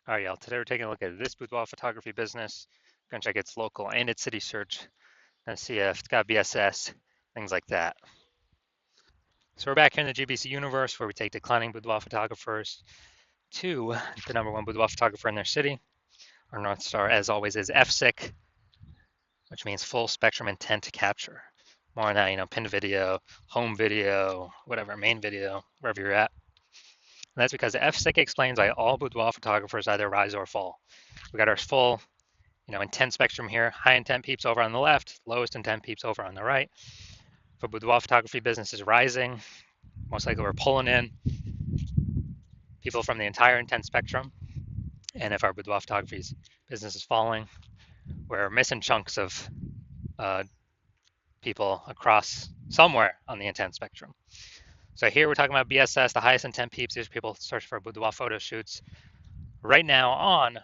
All right, y'all. Today we're taking a look at this boudoir photography business. We're gonna check its local and its city search and see if it's got BSS, things like that. So we're back here in the GBC universe where we take declining boudoir photographers to the #1 boudoir photographer in their city. Our North Star, as always, is FSIC, which means full spectrum intent to capture. More on that, pinned video, home video, whatever, main video, wherever you're at. And that's because FSIC explains why all boudoir photographers either rise or fall. We got our full intent spectrum here. High intent peeps over on the left, lowest intent peeps over on the right. If boudoir photography business is rising, most likely we're pulling in people from the entire intent spectrum. And if our boudoir photography business is falling, we're missing chunks of people across somewhere on the intent spectrum. So here we're talking about BSS, the highest intent peeps. These people search for boudoir photo shoots right now on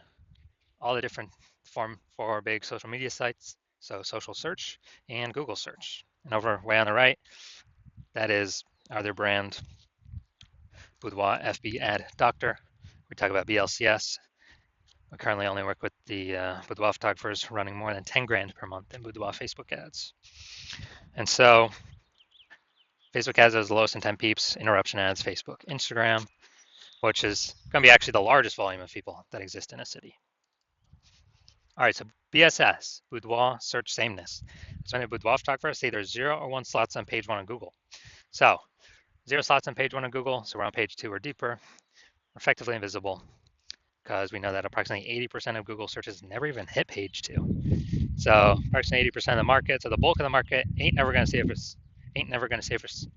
all the different four big social media sites. So social search and Google search. And over way on the right, that is our other brand, Boudoir FB Ad Doctor. We talk about BLCS. We currently only work with the boudoir photographers running more than 10 grand per month in boudoir Facebook ads. And so Facebook ads has the lowest intent peeps, interruption ads, Facebook, Instagram, which is going to be actually the largest volume of people that exist in a city. All right, so BSS, boudoir search sameness. So when a boudoir photographer, say there's 0 or 1 slots on page 1 on Google. So 0 slots on page 1 on Google, so we're on page 2 or deeper. We're effectively invisible because we know that approximately 80% of Google searches never even hit page 2. So approximately 80% of the market, so the bulk of the market ain't never going to see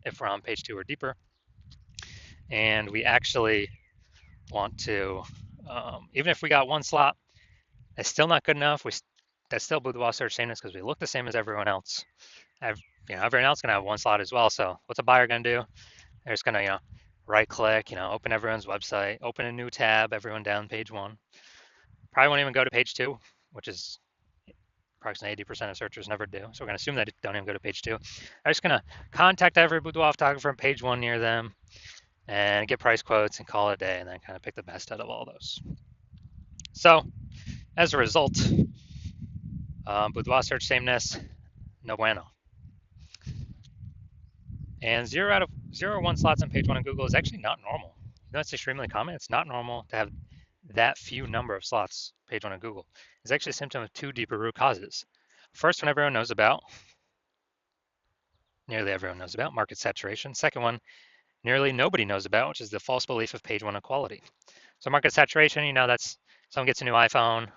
if we're on page 2 or deeper. And we actually want to, even if we got 1 slot, it's still not good enough. That's still boudoir search sameness because we look the same as everyone else. Everyone else gonna have 1 slot as well. So what's a buyer gonna do? They're just gonna right click, open everyone's website, open a new tab, everyone down page 1. Probably won't even go to page 2, which is approximately 80% of searchers never do. So we're gonna assume that it don't even go to page 2. I'm just gonna contact every boudoir photographer on page 1 near them and get price quotes and call it a day, and then kind of pick the best out of all those. So as a result, boudoir search sameness, no bueno. And 0 or 1 slots on page 1 on Google is actually not normal. That's extremely common. It's not normal to have that few number of slots page 1 on Google. It's actually a symptom of 2 deeper root causes. First one everyone knows about, nearly everyone knows about, market saturation. Second one, nearly nobody knows about, which is the false belief of page 1 equality. So market saturation, that's someone gets a new iPhone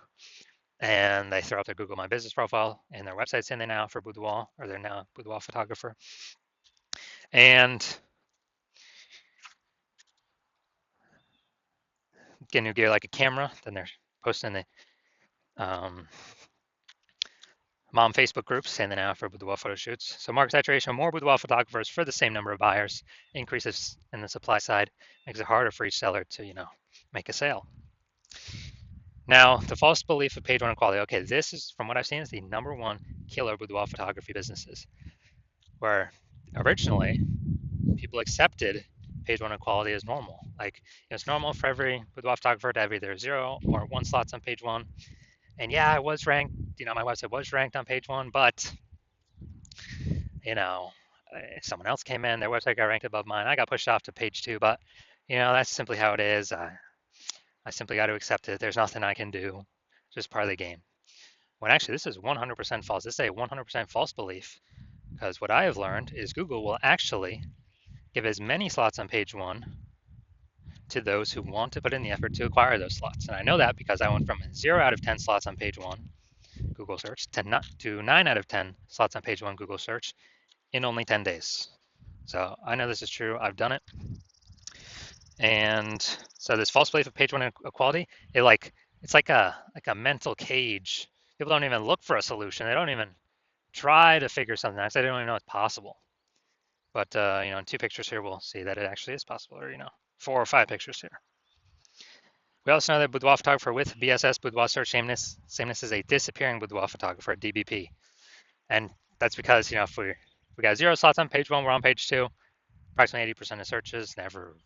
and they throw up their Google My Business profile and their website saying they're now for boudoir, or they're now a boudoir photographer. And get new gear like a camera, then they're posting the mom Facebook groups saying they're now for boudoir photo shoots. So market saturation, more boudoir photographers for the same number of buyers, increases in the supply side, makes it harder for each seller to, make a sale. Now, the false belief of page 1 equality. Okay, this is, from what I've seen, is the #1 killer boudoir photography businesses, where originally people accepted page 1 equality as normal. Like, it's normal for every boudoir photographer to have either 0 or 1 slots on page 1. And yeah, I was ranked, my website was ranked on page 1, but, someone else came in, their website got ranked above mine. I got pushed off to page 2, but, that's simply how it is. I simply got to accept it. There's nothing I can do. It's just part of the game. When actually, this is 100% false. This is a 100% false belief, because what I have learned is Google will actually give as many slots on page 1 to those who want to put in the effort to acquire those slots. And I know that because I went from 0 out of 10 slots on page 1 Google search to 9 out of 10 slots on page 1 Google search in only 10 days. So I know this is true. I've done it. And so this false belief of page 1 equality, it's like a mental cage. People don't even look for a solution. They don't even try to figure something out. They don't even know it's possible. But in 2 pictures here, we'll see that it actually is possible, or 4 or 5 pictures here. We also know that boudoir photographer with BSS, boudoir search sameness is a disappearing boudoir photographer, DBP. And that's because, if we got 0 slots on page 1, we're on page 2, approximately 80% of searches never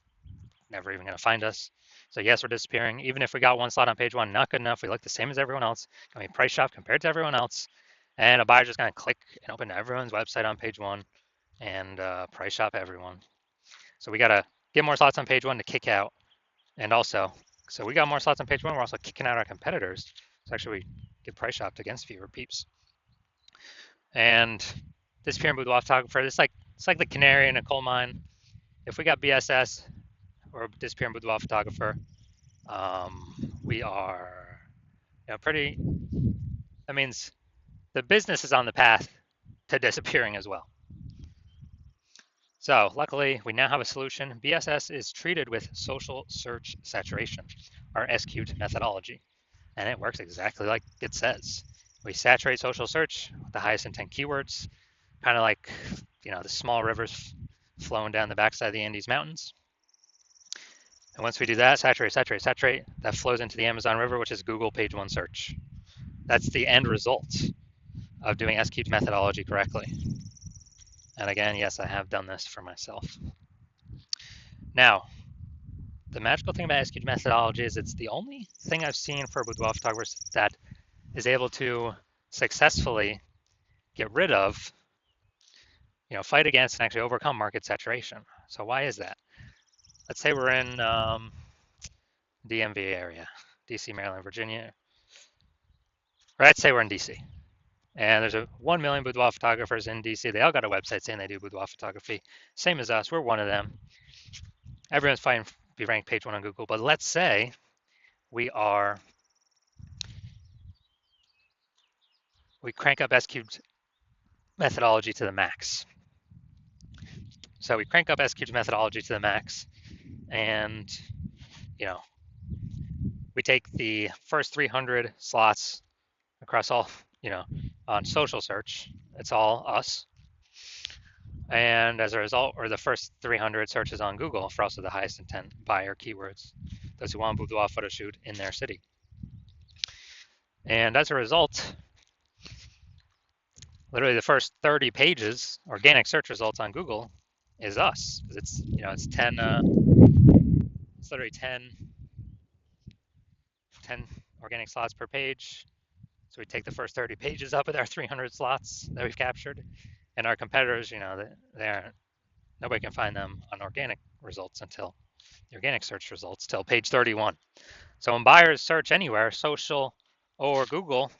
even going to find us. So yes, we're disappearing. Even if we got one slot on page one, not good enough. We look the same as everyone else. Gonna be price shop compared to everyone else. And a buyer's just gonna click and open everyone's website on page one and price shop everyone. So we gotta get more slots on page one to kick out. And also, so we got more slots on page one. We're also kicking out our competitors. So actually we get price shopped against fewer peeps. And this pyramid boudoir photographer, it's like the canary in a coal mine. If we got BSS or this pyramid boudoir photographer, we are, pretty. That means the business is on the path to disappearing as well. So luckily, we now have a solution. BSS is treated with social search saturation, our SQt methodology, and it works exactly like it says. We saturate social search with the highest intent keywords, kind of like, the small rivers flowing down the backside of the Andes Mountains. And once we do that, saturate, that flows into the Amazon River, which is Google page one search. That's the end result of doing SQt methodology correctly. And again, yes, I have done this for myself. Now, the magical thing about SQt methodology is it's the only thing I've seen for boudoir photographers that is able to successfully get rid of, fight against and actually overcome market saturation. So why is that? Let's say we're in DMV area, DC, Maryland, Virginia. Or let's say we're in DC. And there's 1 million boudoir photographers in DC. They all got a website saying they do boudoir photography. Same as us, we're one of them. Everyone's fighting to be ranked page one on Google. But let's say we crank up SQt methodology to the max. So we crank up SQt methodology to the max, and we take the first 300 slots across all, on social search. It's all us. And as a result, or the first 300 searches on Google for also the highest intent buyer keywords, those who want boudoir photo shoot in their city. And as a result, literally the first 30 pages, organic search results on Google, is us. It's, it's 10, it's literally 10 organic slots per page. So we take the first 30 pages up with our 300 slots that we've captured, and our competitors, they aren't, nobody can find them on organic results until the organic search results till page 31. So when buyers search anywhere, social or Google,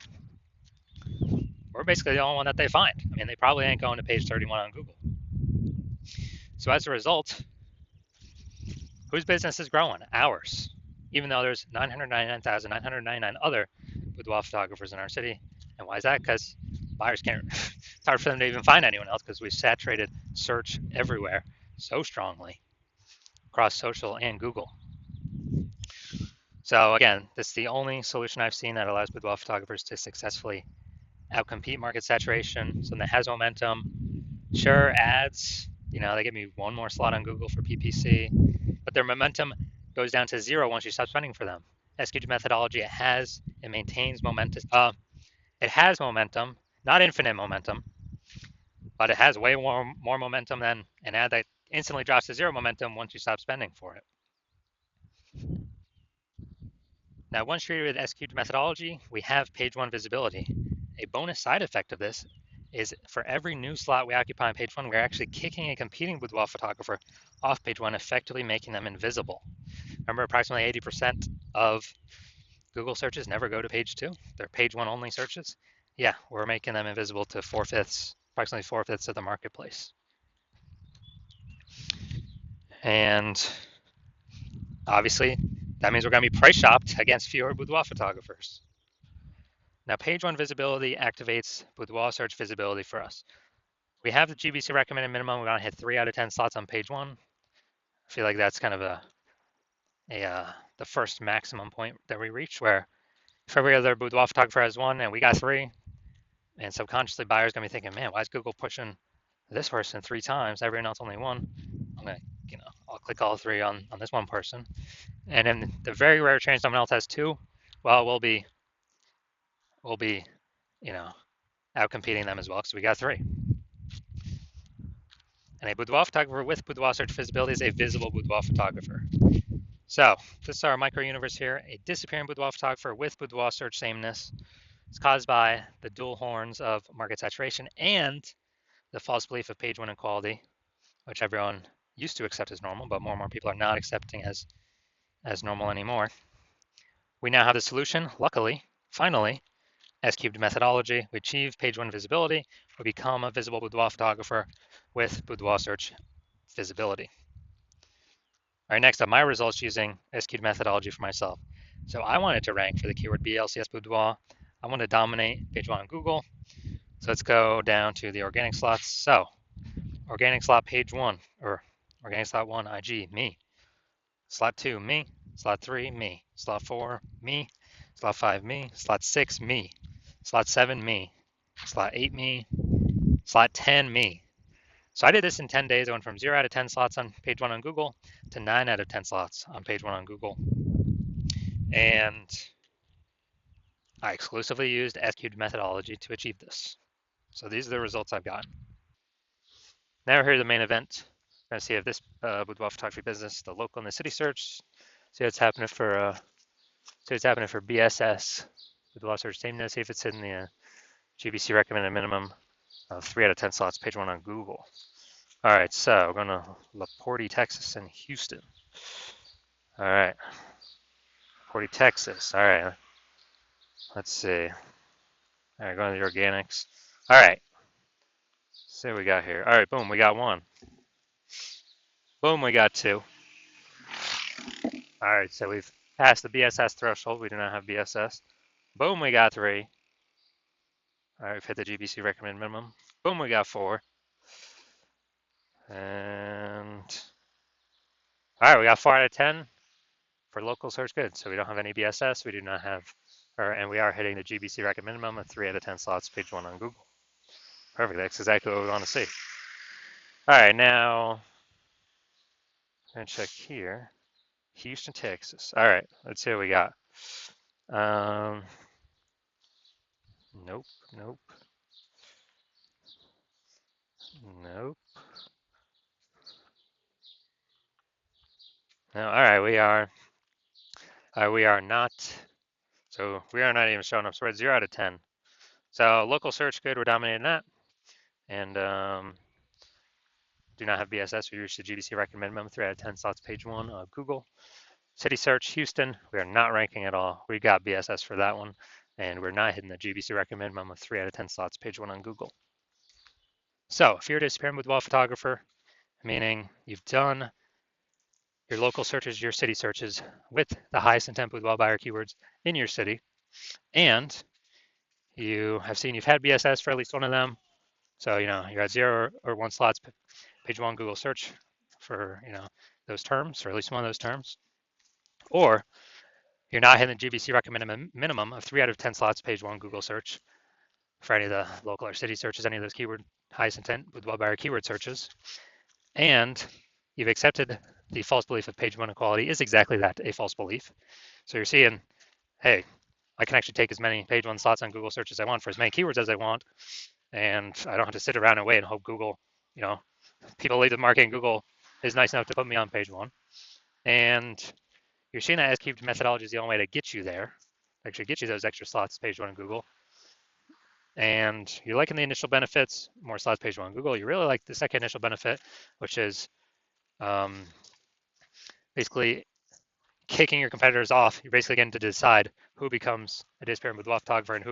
we're basically the only one that they find. I mean, they probably ain't going to page 31 on Google. So as a result, whose business is growing? Ours. Even though there's 999,999 other boudoir photographers in our city. And why is that? Because buyers can't, it's hard for them to even find anyone else because we've saturated search everywhere so strongly across social and Google. So again, this is the only solution I've seen that allows boudoir photographers to successfully outcompete market saturation. Something that has momentum. Sure, ads, they give me one more slot on Google for PPC, but their momentum goes down to zero once you stop spending for them. SQt methodology, it maintains momentum. It has momentum, not infinite momentum, but it has way more momentum than an ad that instantly drops to zero momentum once you stop spending for it. Now, once treated with SQt methodology, we have page one visibility. A bonus side effect of this is for every new slot we occupy on page one, we're actually kicking a competing boudoir photographer off page one, effectively making them invisible. Remember, approximately 80% of Google searches never go to page two. They're page one only searches. Yeah, we're making them invisible to approximately 4/5 of the marketplace. And obviously, that means we're going to be price shopped against fewer boudoir photographers. Now, page one visibility activates boudoir search visibility for us. We have the GBC recommended minimum. We want to hit 3 out of 10 slots on page one. I feel like that's kind of the first maximum point that we reach, where if every other boudoir photographer has one and we got 3, and subconsciously buyers gonna be thinking, man, why is Google pushing this person 3 times? Everyone else only 1. I'm gonna, I'll click all 3 on this one person. And in the very rare chance someone else has 2, well, we'll be, out competing them as well because we got 3. And a boudoir photographer with boudoir search visibility is a visible boudoir photographer. So this is our micro universe here. A disappearing boudoir photographer with boudoir search sameness. It's caused by the dual horns of market saturation and the false belief of page one equality, which everyone used to accept as normal, but more and more people are not accepting as normal anymore. We now have the solution, luckily, finally, S-cubed methodology. We achieve page one visibility. We become a visible boudoir photographer with boudoir search visibility. All right, next up, my results using S-cubed methodology for myself. So I wanted to rank for the keyword BLCS boudoir. I want to dominate page one on Google. So let's go down to the organic slots. So organic slot page one, or organic slot one, IG, me. Slot two, me. Slot three, me. Slot four, me. Slot five, me. Slot six, me. Slot seven, me. Slot eight, me. Slot 10, me. So I did this in 10 days. I went from 0 out of 10 slots on page one on Google to 9 out of 10 slots on page one on Google. And I exclusively used S-cubed methodology to achieve this. So these are the results I've gotten. Now here's the main event. We're going to see if this boudoir photography business, the local and the city search, see what's happening for BSS, boudoir search sameness, see if it's in the GBC recommended minimum of 3 out of 10 slots, page one on Google. All right, so we're going to LaPorte, Texas, and Houston. All right, LaPorte, Texas. All right, let's see. All right, going to the organics. All right, let's see what we got here. All right, boom, we got one. Boom, we got two. All right, so we've passed the BSS threshold. We do not have BSS. Boom, we got three. All right, we've hit the GBC recommended minimum. Boom, we got four. And all right, we got 4 out of 10 for local search good. So we don't have any BSS. We do not have, and we are hitting the GBC recommended minimum of 3 out of 10 slots, page one on Google. Perfect. That's exactly what we want to see. All right, now I'm gonna check here. Houston, Texas. All right, let's see what we got. Nope, nope, nope. No, all right, we are not. So we are not even showing up. So we're at 0 out of 10. So local search good, we're dominating that, and do not have BSS. We reached the GBC recommended minimum 3 out of 10 slots, page one of Google. City search Houston, we are not ranking at all. We got BSS for that one, and we're not hitting the GBC recommended minimum of 3 out of 10 slots, page one on Google. So if you're a disappearing boudoir photographer, meaning you've done your local searches, your city searches with the highest intent boudoir buyer keywords in your city, and you have seen you've had BSS for at least one of them. So, you're at 0 or 1 slots, page one Google search for, those terms, or at least one of those terms. Or you're not hitting the GBC recommended minimum of 3 out of 10 slots, page one Google search for any of the local or city searches, any of those keyword highest intent boudoir buyer keyword searches. And you've accepted the false belief of page one equality is exactly that, a false belief. So you're seeing, hey, I can actually take as many page one slots on Google search as I want for as many keywords as I want, and I don't have to sit around and wait and hope Google, people leave the market and Google is nice enough to put me on page one. And you're seeing that S-cubed methodology is the only way to get you there, actually get you those extra slots page one on Google. And you're liking the initial benefits, more slots page one on Google. You really like the second initial benefit, which is basically kicking your competitors off. You're basically getting to decide who becomes a disappearing boudoir photographer and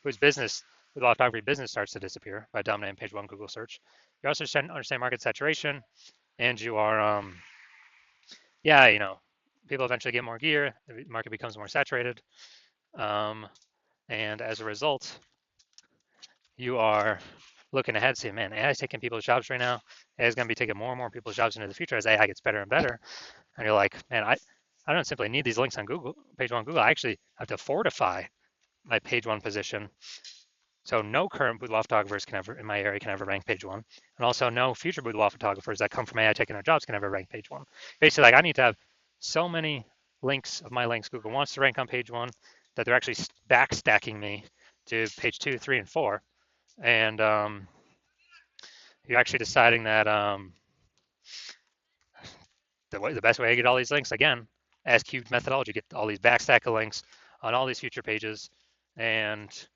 whose business, boudoir photography business, starts to disappear by dominating page one Google search. You also understand market saturation, and you are, people eventually get more gear, the market becomes more saturated, and as a result, you are looking ahead, saying, man, AI is taking people's jobs right now. AI is going to be taking more and more people's jobs into the future as AI gets better and better. And you're like, man, I don't simply need these links on Google, page one Google. I actually have to fortify my page one position. So no current boudoir photographers in my area can ever rank page one. And also no future boudoir photographers that come from AI taking their jobs can ever rank page one. Basically, like I need to have so many links of my links Google wants to rank on page one that they're actually backstacking me to page 2, 3, and 4. And you're actually deciding that the best way to get all these links, again, S cubed methodology, get all these backstack of links on all these future pages, and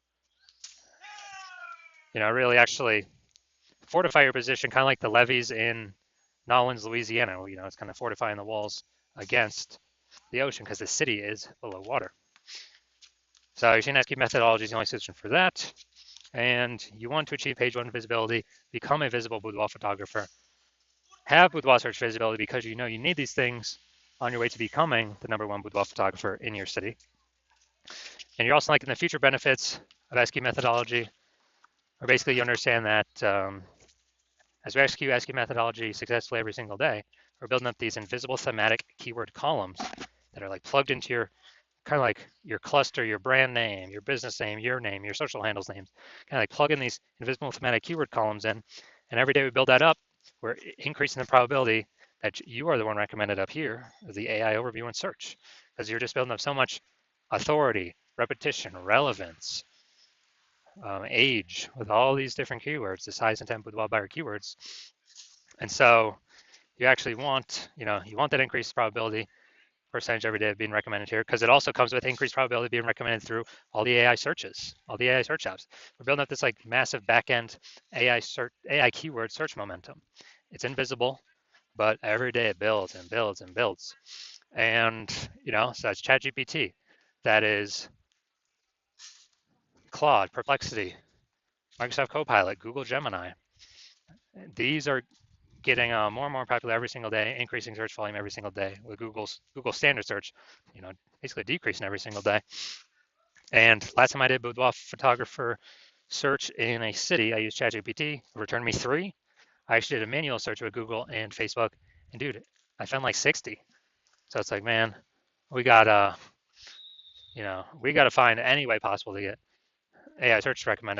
really actually fortify your position, kind of like the levees in Nolens, Louisiana. It's kind of fortifying the walls against the ocean because the city is below water. So your SQL methodology is the only solution for that. And you want to achieve page one visibility, become a visible boudoir photographer, have boudoir search visibility because you need these things on your way to becoming the #1 boudoir photographer in your city. And you're also liking the future benefits of SQL methodology, or basically you understand that as we execute SQL methodology successfully every single day, we're building up these invisible thematic keyword columns that are like plugged into your kind of like your cluster, your brand name, your business name, your social handles names, kind of like plug in these invisible thematic keyword columns in. And every day we build that up, we're increasing the probability that you are the one recommended up here, the AI overview and search, because you're just building up so much authority, repetition, relevance, age, with all these different keywords, the size, intent, boudoir buyer keywords. And so you actually want, you want that increased probability percentage every day of being recommended here, because it also comes with increased probability of being recommended through all the AI searches, all the AI search apps. We're building up this like massive backend AI keyword search momentum. It's invisible, but every day it builds and builds and builds. And so that's ChatGPT, that is Claude, Perplexity, Microsoft Copilot, Google Gemini. These are getting more and more popular every single day, increasing search volume every single day, with Google standard search, basically decreasing every single day. And last time I did boudoir photographer search in a city, I used ChatGPT, it returned me 3. I actually did a manual search with Google and Facebook, and dude, I found like 60. So it's like, man, we gotta find any way possible to get AI search to recommend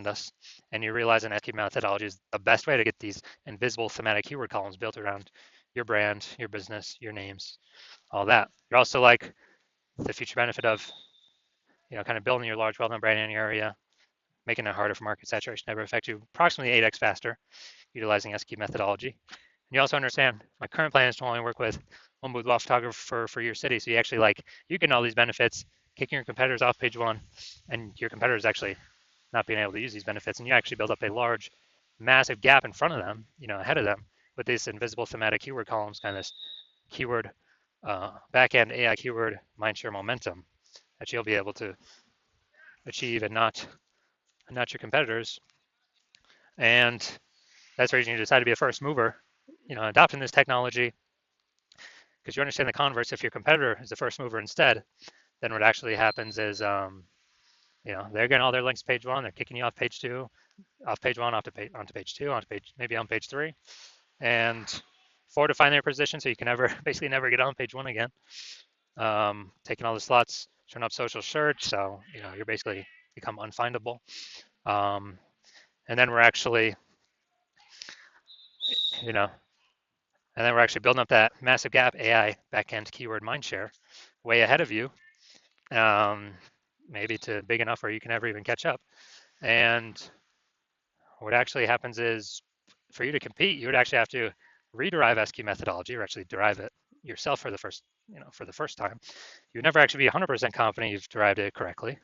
us, and you realize an SQL methodology is the best way to get these invisible thematic keyword columns built around your brand, your business, your names, all that. You're also like the future benefit of kind of building your large well-known brand in your area, making it harder for market saturation to ever affect you approximately 8x faster, utilizing SQL methodology. And you also understand my current plan is to only work with one boudoir photographer for your city. So you get all these benefits, kicking your competitors off page one, and your competitors actually not being able to use these benefits, and you actually build up a large, massive gap in front of them, ahead of them, with these invisible thematic keyword columns, kind of this keyword backend AI keyword mindshare momentum that you'll be able to achieve and not your competitors. And that's the reason you decide to be a first mover, adopting this technology, because you understand the converse. If your competitor is the first mover instead, then what actually happens is, they're getting all their links page one, they're kicking you off page two, off page one, onto page two, maybe on page three, and fortifying their position so you can basically never get on page one again. Taking all the slots, turn up social search, so you're basically become unfindable. And then we're actually, building up that massive gap AI backend keyword mindshare way ahead of you, maybe to big enough where you can never even catch up. And what actually happens is, for you to compete, you would actually have to rederive SQL methodology, or actually derive it yourself for the first time. You'd never actually be 100% confident you've derived it correctly.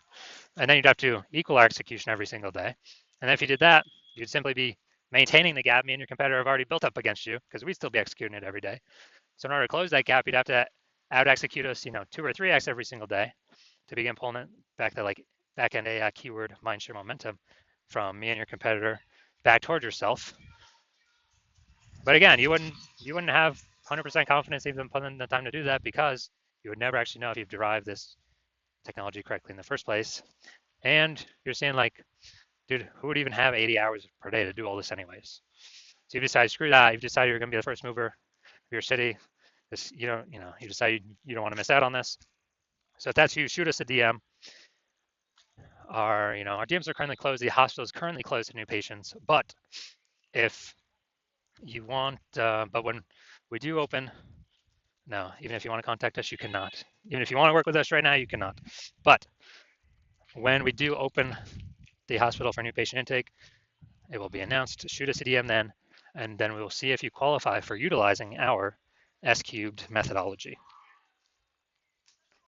And then you'd have to equal our execution every single day. And if you did that, you'd simply be maintaining the gap me and your competitor have already built up against you, because we'd still be executing it every day. So in order to close that gap, you'd have to out execute us, 2 or 3x every single day to begin pulling it back to like back-end AI keyword mindshare momentum from me and your competitor back towards yourself. But again, you wouldn't have 100% confidence even putting in the time to do that, because you would never actually know if you've derived this technology correctly in the first place. And you're saying like, dude, who would even have 80 hours per day to do all this anyways? So you decide, screw that. You've decided you're going to be the first mover of your city. You decide you don't want to miss out on this. So if that's you, shoot us a DM. Our DMs are currently closed. The hospital is currently closed to new patients. But if you want, but when we do open, no, even if you want to contact us, you cannot. Even if you want to work with us right now, you cannot. But when we do open the hospital for new patient intake, it will be announced. Shoot us a DM then, and then we will see if you qualify for utilizing our S-cubed methodology.